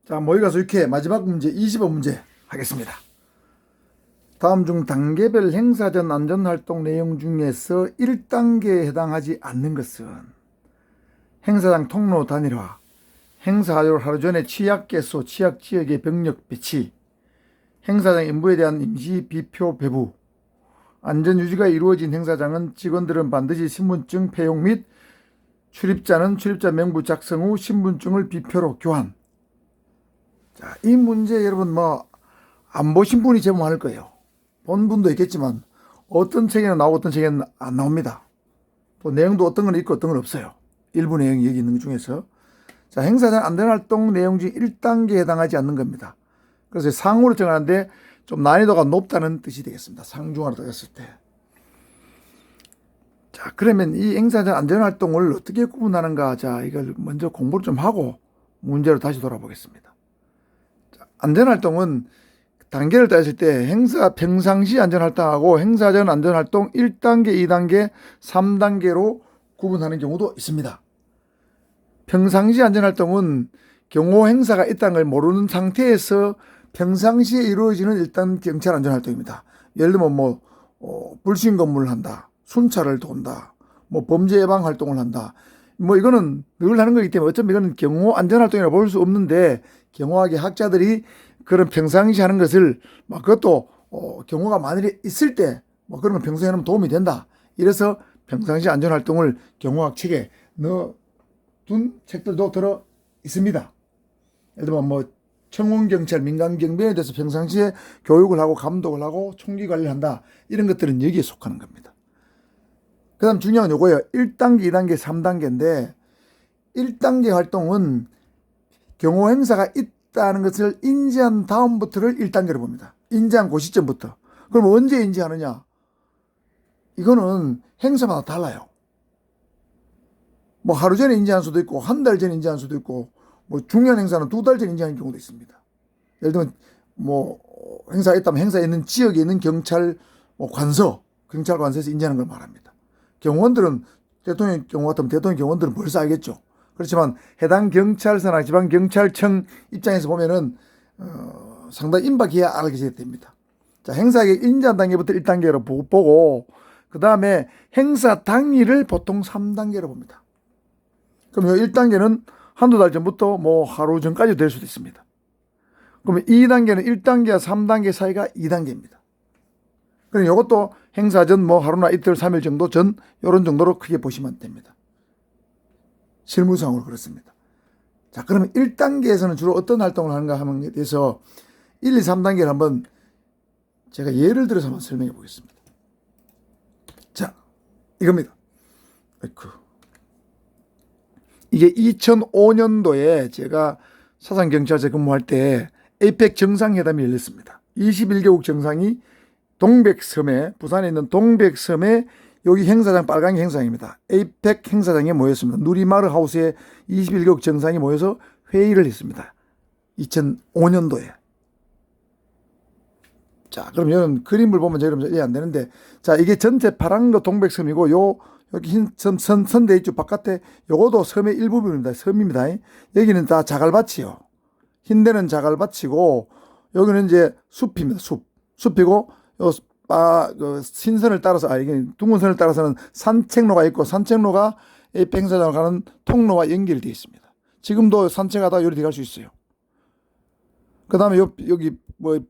자, 모의고사 6회 마지막 문제 20번 문제 하겠습니다. 다음 중 단계별 행사 전 안전활동 내용 중에서 1단계에 해당하지 않는 것은 행사장 통로 단일화, 행사 하루 전에 취약개소, 취약지역의 병력 배치, 행사장 인부에 대한 임시 비표 배부, 안전유지가 이루어진 행사장은 직원들은 반드시 신분증 폐용 및 출입자는 출입자 명부 작성 후 신분증을 비표로 교환. 자, 이 문제 여러분 안 보신 분이 제법 많을 거예요. 본 분도 있겠지만 어떤 책에는 나오고 어떤 책에는 안 나옵니다. 또 내용도 어떤 건 있고 어떤 건 없어요. 일부 내용이 여기 있는 것 중에서. 자, 행사장 안전활동 내용 중 1단계에 해당하지 않는 겁니다. 그래서 상으로 정하는데 좀 난이도가 높다는 뜻이 되겠습니다. 상중하로 따졌을 때. 자, 그러면 이 행사장 안전활동을 어떻게 구분하는가. 자, 이걸 먼저 공부를 좀 하고 문제로 다시 돌아보겠습니다. 자, 안전활동은 단계를 따졌을 때 행사 평상시 안전활동하고 행사 전 안전활동 1단계, 2단계, 3단계로 구분하는 경우도 있습니다. 평상시 안전활동은 경호 행사가 있다는 걸 모르는 상태에서 평상시에 이루어지는 일단 경찰 안전활동입니다. 예를 들면 불신 검문을 한다, 순찰을 돈다, 범죄 예방 활동을 한다. 이거는 늘 하는 거기 때문에 어차피 이거는 경호 안전활동이라고 볼 수 없는데 경호학의 학자들이 그런 평상시 하는 것을 그것도 경호가 만일에 있을 때 그런 건 평소에 하면 도움이 된다. 이래서 평상시 안전활동을 경호학 책에 넣어둔 책들도 들어 있습니다. 예를 들면 청원경찰 민간경비에 대해서 평상시에 교육을 하고 감독을 하고 총기 관리를 한다. 이런 것들은 여기에 속하는 겁니다. 그 다음 중요한 요거예요. 1단계, 2단계, 3단계인데 1단계 활동은 경호 행사가 있다는 것을 인지한 다음부터를 1단계로 봅니다. 인지한 그 시점부터. 그럼 언제 인지하느냐? 이거는 행사마다 달라요. 하루 전에 인지한 수도 있고 한 달 전에 인지한 수도 있고 중요한 행사는 2달 전에 인지하는 경우도 있습니다. 예를 들면 행사가 있다면 행사에 있는 지역에 있는 경찰 경찰 관서에서 인지하는 걸 말합니다. 경호원들은 대통령 경우 같으면 대통령 경호원들은 벌써 알겠죠. 그렇지만 해당 경찰서나 지방경찰청 입장에서 보면은 상당히 임박해야 알게 됩니다. 자, 행사에 인지한 단계부터 1단계로 보고 그 다음에 행사 당일을 보통 3단계로 봅니다. 그럼 1단계는 한두 달 전부터 하루 전까지 될 수도 있습니다. 그러면 2단계는 1단계와 3단계 사이가 2단계입니다. 그럼 이것도 행사 전 하루나 이틀, 3일 정도 전 이런 정도로 크게 보시면 됩니다. 실무상으로 그렇습니다. 자, 그러면 1단계에서는 주로 어떤 활동을 하는가 하는 데서 1, 2, 3단계를 한번 제가 예를 들어서 한번 설명해 보겠습니다. 자, 이겁니다. 이게 2005년도에 제가 사상경찰서 근무할 때 에이펙 정상회담이 열렸습니다. 21개국 정상이 동백섬에, 부산에 있는 동백섬에 여기 행사장, 빨간 게 행사장입니다. 에이펙 행사장에 모였습니다. 누리마르 하우스에 21개국 정상이 모여서 회의를 했습니다. 2005년도에. 자, 그럼 이런 그림을 보면 제가 이해 안 되는데, 자, 이게 전체 파란 거 동백섬이고, 여기 흰 선대 있죠. 바깥에 요것도 섬의 일부분입니다. 섬입니다. 여기는 다 자갈밭이요. 흰 데는 자갈밭이고, 여기는 이제 숲입니다. 숲이고, 신선을 따라서, 이게 둥근 선을 따라서는 산책로가 있고, 산책로가 에이펙 행사장을 가는 통로와 연결되어 있습니다. 지금도 산책하다 요리 갈 수 있어요. 그 다음에 여기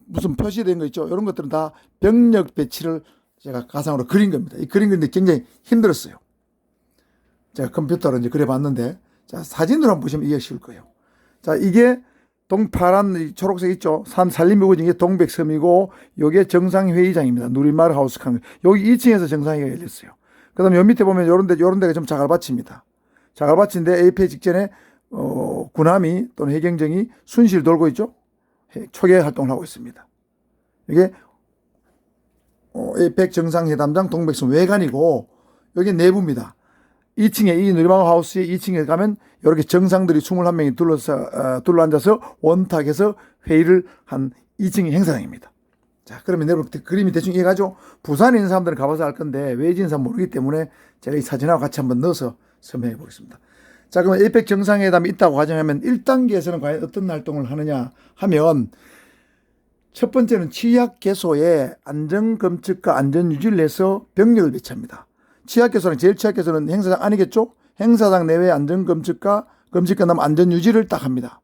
무슨 표시된 거 있죠. 이런 것들은 다 병력 배치를 제가 가상으로 그린 겁니다. 이 그린 건데 굉장히 힘들었어요. 제가 컴퓨터로 이제 그려봤는데, 자, 사진으로 한번 보시면 이해가 쉬울 거예요. 자, 이게 파란 초록색 있죠. 산림미고진 게 동백섬이고, 요게 정상회의장입니다. 누리마르 하우스 칸. 여기 2층에서 정상회의가 열렸어요. 그 다음에 요 밑에 보면 요런 데가 좀 자갈밭입니다. 자갈밭인데 에이펙 직전에, 군함이 또는 해경정이 순실 돌고 있죠. 초계 활동을 하고 있습니다. 이게 에이펙 정상회담장 동백섬 외관이고 여기 내부입니다. 2층에 이 누리마을 하우스의 2층에 가면 이렇게 정상들이 21명이 둘러앉아서 원탁에서 회의를 한 2층의 행사장입니다. 자, 그러면 내부 그림이 대충 이해가죠? 부산에 있는 사람들은 가봐서 알 건데 외지인 사람 모르기 때문에 제가 이 사진하고 같이 한번 넣어서 설명해 보겠습니다. 자, 그러면 에이펙 정상회담이 있다고 가정하면 1단계에서는 과연 어떤 활동을 하느냐 하면 첫 번째는 취약 개소에 안전검측과 안전유지를 해서 병력을 배치합니다. 취약 개소는 제일 취약 개소는 행사장 아니겠죠? 행사장 내외 안전검측과 검측 끝나면 안전유지를 딱 합니다.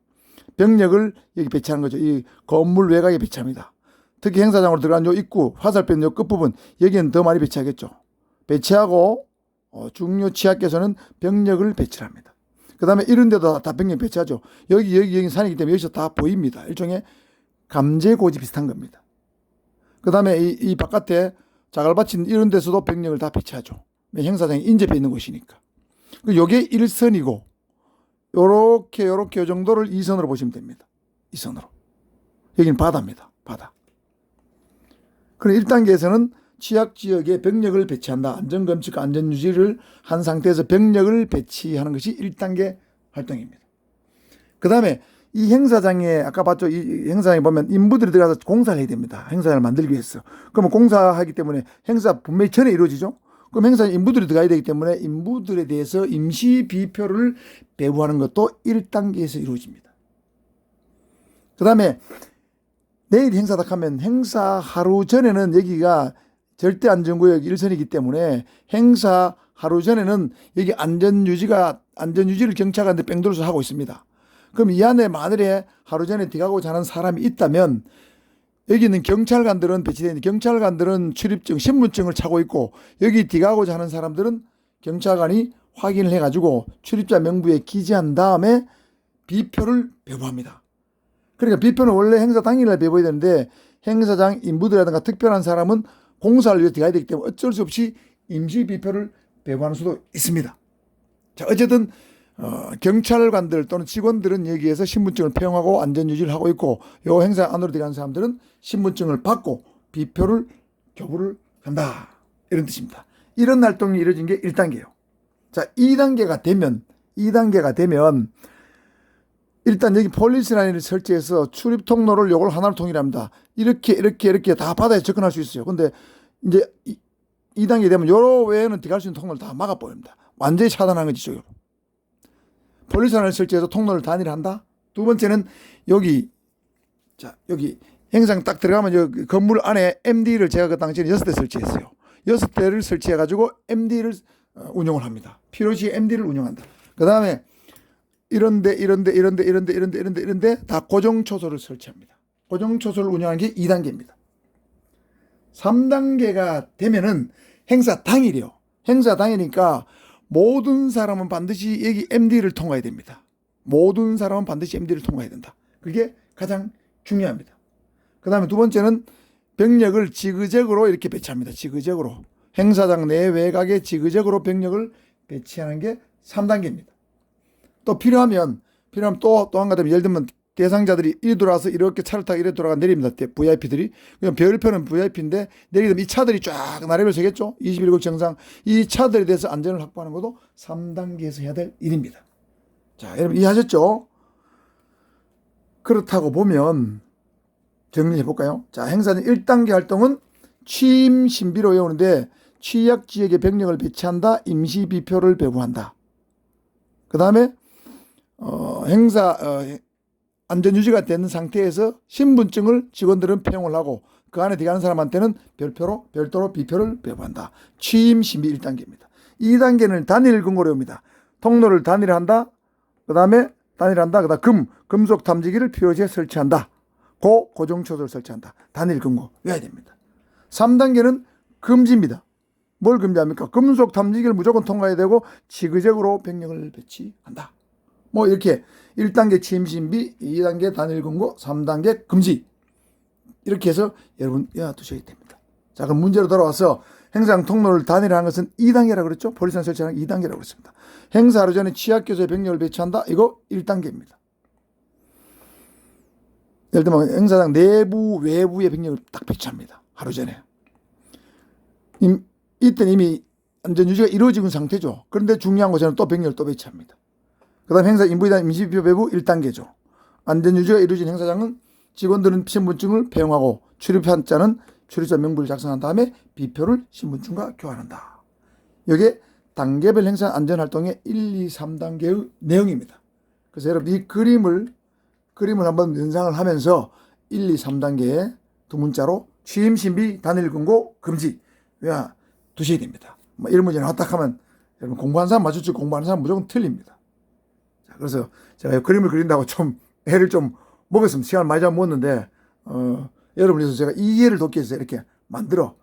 병력을 여기 배치하는 거죠. 이 건물 외곽에 배치합니다. 특히 행사장으로 들어간 요 입구, 화살표 요 끝부분 여기는 더 많이 배치하겠죠. 배치하고 중요 취약 개소는 병력을 배치합니다. 그 다음에 이런 데도 다 병력 배치하죠. 여기 산이기 때문에 여기서 다 보입니다. 일종의 감제고지 비슷한 겁니다. 그 다음에 이 바깥에 자갈밭인 이런 데서도 병력을 다 배치하죠. 행사장이 인접해 있는 곳이니까. 요게 1선이고, 요렇게 요 정도를 2선으로 보시면 됩니다. 2선으로. 여기는 바다입니다. 바다. 그럼 1단계에서는 취약지역에 병력을 배치한다. 안전검측과 안전유지를 한 상태에서 병력을 배치하는 것이 1단계 활동입니다. 그 다음에 이 행사장에 아까 봤죠? 이 행사장에 보면 인부들이 들어가서 공사를 해야 됩니다. 행사장을 만들기 위해서. 그러면 공사하기 때문에 행사 분명히 전에 이루어지죠. 그럼 행사에 인부들이 들어가야 되기 때문에 인부들에 대해서 임시 비표를 배부하는 것도 1단계에서 이루어집니다. 그 다음에 내일 행사다 하면 행사 하루 전에는 여기가 절대 안전구역 1선이기 때문에 행사 하루 전에는 여기 안전유지를 경찰관들 뺑돌려서 하고 있습니다. 그럼 이 안에 만일에 하루 전에 들어가고 자는 사람이 있다면 여기는 경찰관들은 배치되어 있는데 경찰관들은 출입증, 신분증을 차고 있고 여기 들어가고자 하는 사람들은 경찰관이 확인을 해가지고 출입자 명부에 기재한 다음에 비표를 배부합니다. 그러니까 비표는 원래 행사 당일날 배부해야 되는데 행사장 인부들이라든가 특별한 사람은 공사를 위해서 들어가야 되기 때문에 어쩔 수 없이 임시 비표를 배부하는 수도 있습니다. 자, 어쨌든 경찰관들 또는 직원들은 여기에서 신분증을 폐용하고 안전유지를 하고 있고 요 행사 안으로 들어간 사람들은 신분증을 받고 비표를 교부를 한다. 이런 뜻입니다. 이런 활동이 이루어진 게 1단계예요. 자, 2단계가 되면 일단 여기 폴리스 라인을 설치해서 출입 통로를 요걸 하나로 통일합니다. 이렇게 다 바다에 접근할 수 있어요. 근데 이제 2단계 되면 요로 외에는 들어갈 수 있는 통로를 다 막아버립니다. 완전히 차단하는 거죠. 폴리스 라인을 설치해서 통로를 단일한다. 두 번째는 여기 행사장 딱 들어가면 여기 건물 안에 MD를 제가 그 당시에 6대 설치했어요. 6대를 설치해가지고 MD를 운영을 합니다. 필요시 MD를 운영한다. 그 다음에 이런데 다 고정초소를 설치합니다. 고정초소를 운영하는 게 2단계입니다. 3단계가 되면은 행사 당일이요. 행사 당일이니까 모든 사람은 반드시 여기 MD를 통과해야 됩니다. 모든 사람은 반드시 MD를 통과해야 된다. 그게 가장 중요합니다. 그 다음에 두 번째는 병력을 지그재그로 이렇게 배치합니다. 지그재그로. 행사장 내 외곽에 지그재그로 병력을 배치하는 게 3단계입니다. 또 필요하면 또 한 가지 예를 들면 대상자들이 이리 돌아와서 이렇게 차를 타고 이래 돌아가 내립니다. VIP들이. 그럼 별표는 VIP인데 내리면 이 차들이 쫙 나래를 서겠죠. 21국 정상. 이 차들에 대해서 안전을 확보하는 것도 3단계에서 해야 될 일입니다. 자, 여러분 이해하셨죠? 그렇다고 보면 정리해 볼까요? 자, 행사는 1단계 활동은 취임 신비로 외우는데 취약 지역에 병력을 배치한다. 임시 비표를 배부한다. 그 다음에 행사 안전유지가 된 상태에서 신분증을 직원들은 폐용을 하고 그 안에 들어가는 사람한테는 별도로 비표를 배부한다. 취임 신비 1단계입니다. 2단계는 단일 근거로 외웁니다. 통로를 단일한다. 그 다음에 금속 탐지기를 필요시에 설치한다. 고정초소를 설치한다. 단일 근거 외워야 됩니다. 3단계는 금지입니다. 뭘 금지합니까? 금속 탐지기를 무조건 통과해야 되고 지그재그로 병력을 배치한다. 뭐 이렇게 1단계 취임신비, 2단계 단일근거, 3단계 금지. 이렇게 해서 여러분 외워두셔야 됩니다. 자, 그럼 문제로 돌아와서 행사장 통로를 단일화하는 것은 2단계라고 그랬죠? 폴리스라인 설치하는 2단계라고 그랬습니다. 행사 하루 전에 취약교소에 병력을 배치한다. 이거 1단계입니다. 예를 들면 행사장 내부, 외부에 병력을 딱 배치합니다. 하루 전에. 이때는 이미 안전유지가 이루어지고 있는 상태죠. 그런데 중요한 것은 또 병력을 또 배치합니다. 그 다음 행사 인부에 대한 임시비표 배부 1단계죠. 안전유지가 이루어진 행사장은 직원들은 신분증을 폐용하고 출입자는 출입자 명부를 작성한 다음에 비표를 신분증과 교환한다. 이게 단계별 행사 안전활동의 1, 2, 3단계의 내용입니다. 그래서 여러분 이 그림을 한번 연상을 하면서 1, 2, 3단계에 두 문자로 취임, 신비, 단일 금고, 금지 두셔야 됩니다. 뭐 이런 문제를 딱 하면 여러분 공부하는 사람 맞추지 공부하는 사람 무조건 틀립니다. 자, 그래서 제가 그림을 그린다고 좀 애를 좀 먹었습니다. 시간을 많이 잡아먹었는데 여러분을 위해서 제가 이해를 돕기 위해서 이렇게 만들어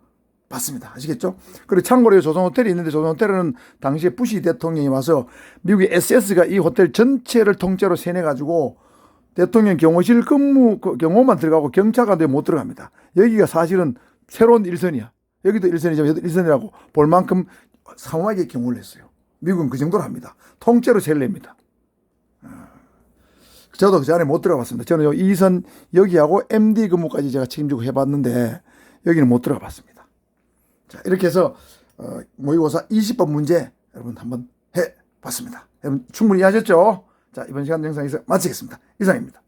봤습니다. 아시겠죠? 그리고 참고로 조선호텔이 있는데 조선호텔은 당시에 부시 대통령이 와서 미국의 SS가 이 호텔 전체를 통째로 세내가지고 대통령 경호실 근무 경호만 들어가고 경찰관들이 못 들어갑니다. 여기가 사실은 새로운 일선이야. 여기도 일선이지만 일선이라고 볼 만큼 상하게 경호를 했어요. 미국은 그 정도로 합니다. 통째로 세를 냅니다. 저도 그 안에 못 들어가봤습니다. 저는 요 2선 여기하고 MD 근무까지 제가 책임지고 해봤는데 여기는 못 들어가봤습니다. 자, 이렇게 해서 모의고사 20번 문제 여러분 한번 해봤습니다. 여러분 충분히 이해하셨죠? 자, 이번 시간 영상 여기서 마치겠습니다. 이상입니다.